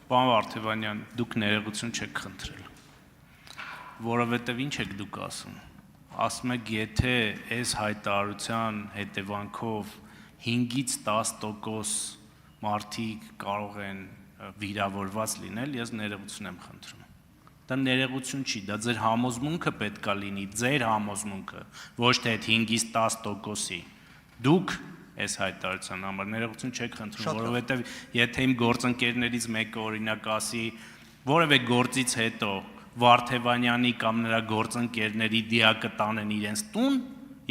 Պարոն Վարդևանյան, դուք ներողություն չեք խնդրել, որովհետև ինչ եք դուք ասում, ասում եք, եթե այս հայտարարության հետևանքով 5-ից 10% մարդիկ կարող են վիրավորված լինել, ես ներողություն եմ խնդրում։ Դա ներողություն չի, դա ձեր համոզմունքը պետք է լինի, ձեր համոզմունքը, ոչ թե այդ 5-ից 10%-ի։ Դուք այս հայտարարության համար ներողություն չեք խնդրում, որովհետև եթե իմ գործընկերներից մեկը օրինակ ասի, որևէ գործից հետո Վարդևանյանի կամ նրա գործընկերների դիակը տանեն իրենց տուն,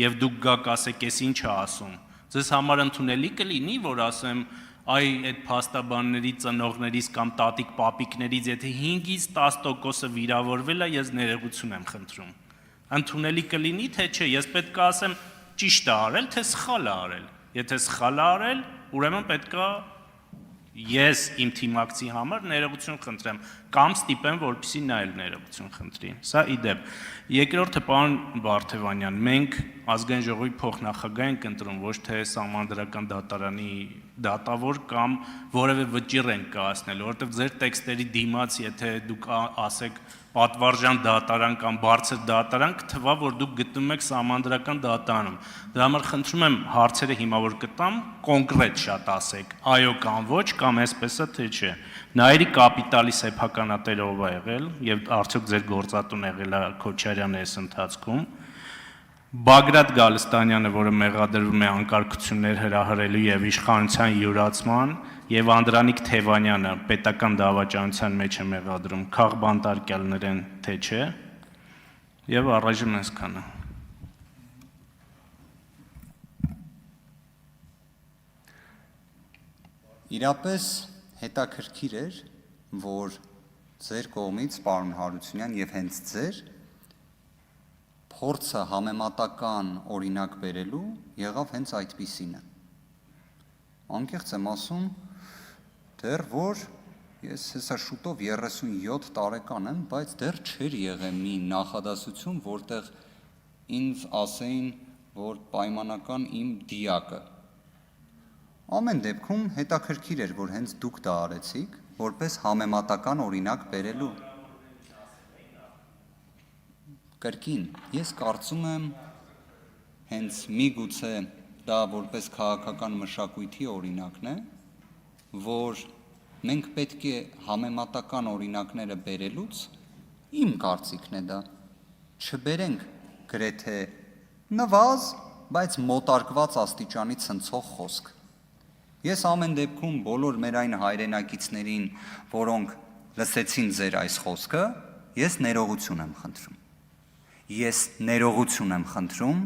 եւ դուք գաք ասեք, ես ինչ է ասում, ձեզ համար ընդունելի կլինի, որ ասեմ, այ այդ փաստաբանների ծնողներից կամ տատիկ պապիկներից, եթե 5-ից 10%-ը վիրավորվել է, ես ներողություն եմ խնդրում։ Ընդունելի կլինի, թե չէ, ես պետք է ասեմ ճիշտ է արել, թե սխալ է արել։ Եթե սխալ է արել, ուրեմն պետք է ես իմ թիմակցի համար ներողություն խնդրեմ, կամ ստիպեմ, որպեսզի նա էլ ներողություն խնդրի։ Սա ի դեպ։ Երկրորդը, պարոն Վարդևանյան, մենք ազգային ժողովի փոխնախագահ ենք ընտրում, ոչ թե Սահմանադրական դատարանի դատավոր կամ որևէ վճիռ ենք կայացնել, որովհետև ձեր տեքստերի դիմաց, եթե դուք ասեք պատվարժան դատարան կամ բարձր դատարան, կթվա, որ դուք գտնվում եք Սահմանադրական դատարանում։ Դրա համար խնդրում եմ հարցերը հիմա որ կտամ, կոնկրետ շատ ասեք, այո կամ ոչ, կամ այսպես է, թե չէ։ Նայիրի կապիտալի սեփականատերը ով է եղել եւ արդյոք ձեր գործատուն եղել է Քոչարյանը այս ընթացքում։ Բագրատ Գալստանյանը, որը մեղադրվում է անկարգություններ հրահրելու եւ իշխանության յուրացման, եւ Անդրանիկ Թևանյանը պետական դավաճանության մեջ է մեղադրում, քաղբանտարկյալներ են, թե չէ, եւ առայժմ այսքանը։ Իրապես հետաքրքիր էր, որ ձեր կողմից, պարոն Հարությունյան, եւ հենց ձեր փորձը համեմատական օրինակ բերելու եղավ հենց այդպիսինը։ Անկեղծ եմ ասում, դեռ որ ես հեսա շուտով 37 տարեկան եմ, բայց դեռ չէր եղել մի նախադասություն, որտեղ ինձ ասեին, որ պայմանական իմ դիակը։ Ամեն դեպքում հետաքրքիր էր, որ հենց դուք դա արեցիք, որպես համեմատական օրինակ բերելու։ Կրկին, ես կարծում եմ հենց միգուցե դա որպես քաղաքական մշակույթի օրինակն է, որ մենք պետք է համեմատական օրինակները բերելուց, իմ կարծիքն է դա, չբերենք գրեթե նվազ, բայց մոտարկված աստիճանի ցնցող խոսք։ Ես ամեն դեպքում բոլոր մեր այն հայրենակիցներին, որոնք լսեցին ձեր այս խոսքը, ես ներողություն եմ խնդրում։ Ես ներողություն եմ խնդրում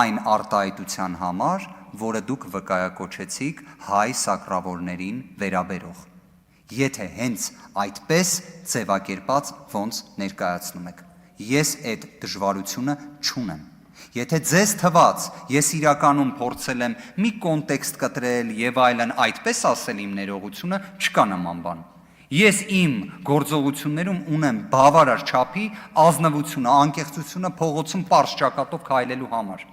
այն արտահայտության համար, որը դուք վկայակոչեցիք հայ սակրավորներին վերաբերող։ Եթե հենց այդպես ձևակերպած ոնց ներկայացնում եք։ Ես այդ դժվարությունը չունեմ։ Եթե ձեզ թված, ես իրականում փորձել եմ մի կոնտեքստ կտրել եւ այլն այդպես ասել իմ ներողությունը, չկա նման բան։ Ես իմ գործողություններում ունեմ բավարար չափի ազնվությունը, անկեղծությունը փողոցում պարզ ճակատով քայլելու համար։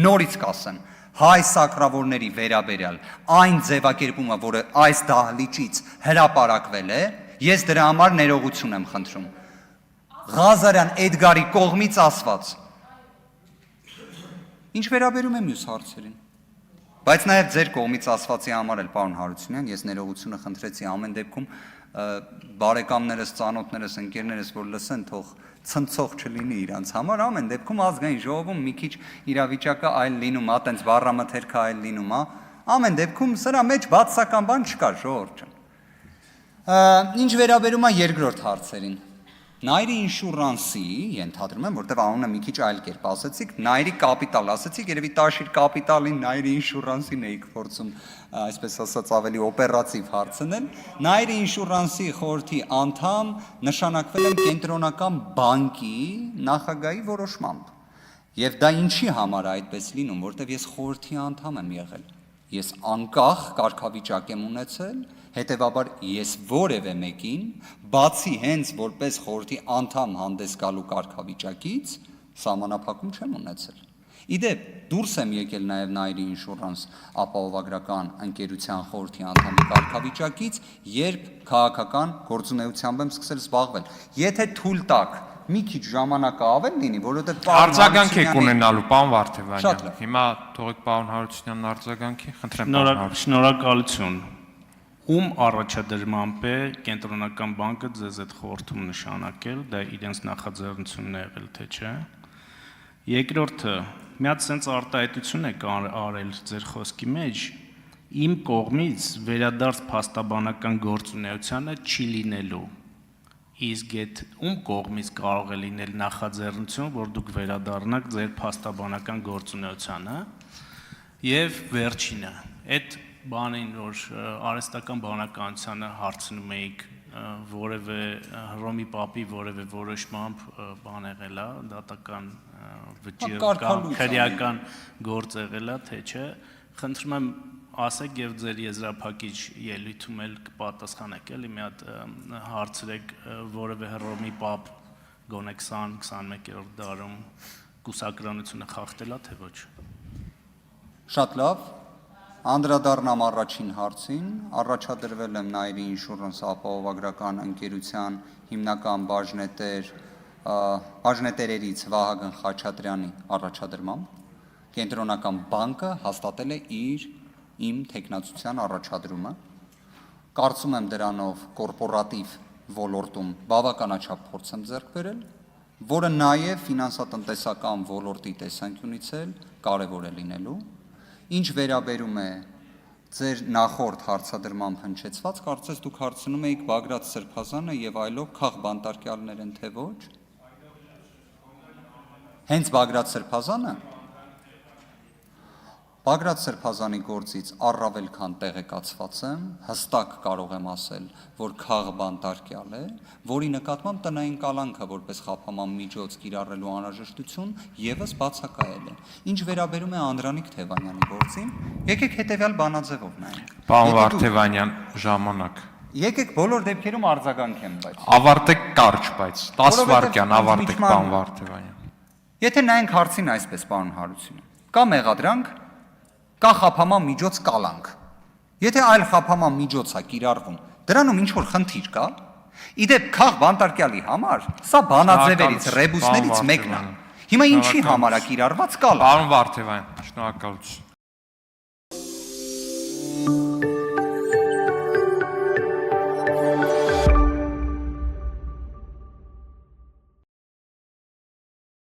Նորից կասեմ, հայ սակրավորների վերաբերյալ այն ձևակերպումը, որը այս դահլիճից հրապարակվել է, ես դրա համար ներողություն եմ խնդրում։ Ղազարյան Էդգարի կողմից ասված։ Ինչ վերաբերում է մյուս հարցերին։ Բայց նաև ձեր կողմից ասվածի համար էլ, պարոն Հարությունյան, ես ներողությունը խնդրեցի ամեն դեպքում բարեկամներս, ծանոթներս, ընկերներս, որ լսեն, թող ցնցող չլինի իրանց համար, ամեն դեպքում ազգային ժողովում մի քիչ իրավիճակը այլ լինում, տենց բառամթերքը այլ լինում, ամեն դեպքում սրա մեջ բացասական բան չկա, ժողովուրդ ջան։ Ինչ վերաբերում է երկրորդ հարցերին։ Նայրի ինշուրանսի, ենթադրում եմ, որտեղ անունը մի քիչ այլ կերպ ասեցիք, Նայրի կապիտալ ասեցիք, երևի Տաշիր կապիտալին Նայրի ինշուրանսին էիք փորձում, այսպես ասած, ավելի օպերատիվ հարցնել։ Նայրի ինշուրանսի խորհրդի անդամ նշանակվել եմ Կենտրոնական բանկի նախագահի որոշմամբ։ Եվ դա ինչի համար է այդպես լինում, որտեղ ես խորհրդի անդամ եմ եղել։ Ես անկախ կարգավիճակ եմ ունեցել, հետևաբար ես որևէ մեկին, բացի հենց որպես խորհրդի անդամ հանդես գալու կարգավիճակից, սահմանափակում չեմ ունեցել։ Իդեպ, դուրս եմ եկել նաև Nairi Insurance ապահովագրական ընկերության խորհրդի անդամի կարգավիճակից, երբ քաղաքական գործունեությամբ եմ սկսել զբաղվել։ Եթե թույլ տաք մի քիչ ժամանակը ավել լինի, որովհետև արձագանք եք ունենալու, պարոն Վարդևանյան։ Շատ լավ։ Հիմա թողեք պարոն Հարությունյանն արձագանքի, խնդրեմ պարոն Հարությունյան։ Շնորհակալություն։ Ում առաջադրմամբ է Կենտրոնական բանկը ձեզ այդ խորհրդում նշանակել, դա իրենց նախաձեռնությունն է եղել, թե չէ։ Երկրորդը, մի հատ sense արտահայտություն եք արել ձեր խոսքի մեջ, իմ կողմից վերադարձ փաստաբանական գործունեությանը չի լինելու։ Իսկ այդ ում կողմից կարող է լինել նախաձեռնություն, որ դուք վերադառնաք ձեր փաստաբանական գործունեությանը, եւ վերջինը, այդ բանին, որ արհեստական բանականությանը հարցնում էիք, որևէ Հռոմի Պապի որևէ որոշմամբ բան եղել է, դատական վճիռ կամ քրեական գործ եղել է, թե չէ, խնդրում եմ ասեք եւ ձեր եզրափակիչ ելույթում էլ կպատասխանեք, էլի մի հատ հարցրեք որևէ Հռոմի Պապ գոնե 20-21-րդ դարում կուսակրանությունը խախտել է, թե ոչ։ Շատ լավ, անդրադառնամ առաջին հարցին, առաջադրվել եմ Nairi Insurance ապահովագրական ընկերության հիմնական բաժնետերերից Վահագն Խաչատրյանի առաջադրմամբ, Կենտրոնական բանկը հաստատել է իմ թեկնածության առաջադրումը, կարծում եմ դրանով կորպորատիվ ոլորտում բավականաչափ փորձ եմ ձեռք բերել, որը նաև ֆինանսատնտեսական ոլորտի տեսանկյունից էլ կարևոր է լինելու, ինչ վերաբերում է ձեր նախորդ հարցադրմամբ հնչեցված, կարծես դուք հարցնում էիք Բագրատ Սրբազանը եւ այլով քաղ բանտարկյալներ են թե ոչ։ Հենց Բագրատ Սրբազանը Բագրատ Սրբազանի գործից առավել քան տեղեկացված եմ, հստակ կարող եմ ասել, որ քաղ բանտարկյալ է, որի նկատմամբ տնային կալանքը որպես խափաման միջոց կիրառելու անհրաժեշտություն եւս բացակայել է։ Ինչ վերաբերում է Անդրանիկ Թևանյանի գործին, եկեք հետեւյալ բանաձևով նայենք։ Պարոն Վարդևանյան, ժամանակ։ Եկեք բոլոր դեպքերում արձագանքեմ, բայց Ավարտեք կարճ, բայց 10 վայրկյան ավարտեք, պարոն Վարդևանյան։ Եթե նայենք հարցին այսպես, պարոն Հարությունյան, կա մեղադրանք, կա խափաման միջոց կալանք։ Եթե այլ խափաման միջոց է կիրառվում, դրանում ինչ որ խնդիր կա։ Իդեպ քաղ բանտարկյալի համար սա բանաձևերից, ռեբուսներից մեկն է։ Հիմա ինչի համար է կիրառված կալանք։ Պարոն Վարդևանյան, շնորհակալություն։